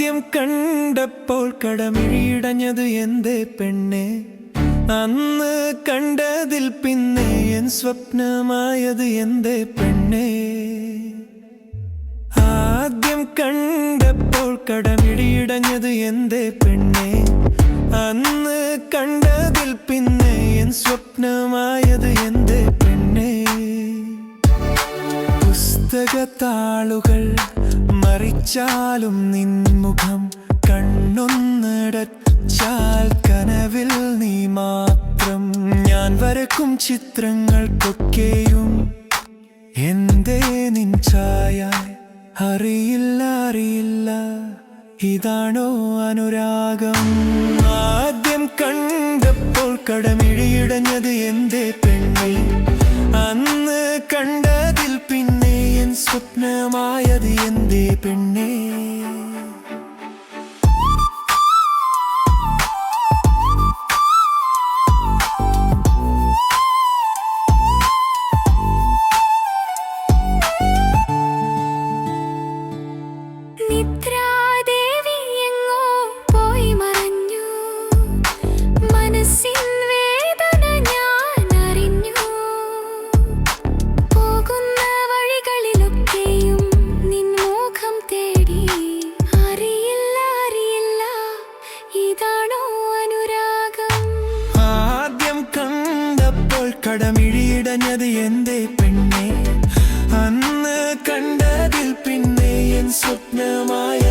ആദ്യം കണ്ടപ്പോൾ കടമിഴിയടഞ്ഞത് എന്തേ പെണ്ണെ, അന്ന് കണ്ടതിൽ പിന്നെ എൻ സ്വപ്നമായത് എന്തേ പെണ്ണെ. ആദ്യം കണ്ടപ്പോൾ കടമിഴിയടഞ്ഞത് എന്തേ പെണ്ണെ, അന്ന് കണ്ടതിൽ പിന്നെ എൻ സ്വപ്നമായത് എന്തേ പെണ്ണെ. പുസ്തകത്താളുകൾ മറിച്ചാലും നിൻമുഖം കണ്ണൊന്നടച്ചാൽ കനവിൽ നീ മാത്രം. ഞാൻ വരക്കും ചിത്രങ്ങൾക്കൊക്കെയും എന്തേ നിൻ ഛായ. അറിയില്ല അറിയില്ല, ഇതാണോ അനുരാഗം. ആദ്യം കണ്ടപ്പോൾ കടമിഴിയടഞ്ഞത് എന്തേ പെണ്ണെ, അന്ന് കണ്ടതിൽ പിന്നെ എൻ സ്വപ്നമായത് എന്തേ പെണ്ണെ. കടമിഴിയടഞ്ഞത് എന്തേ പെണ്ണെ, അന്ന് കണ്ടതിൽ പിന്നെ എൻ സ്വപ്നമായി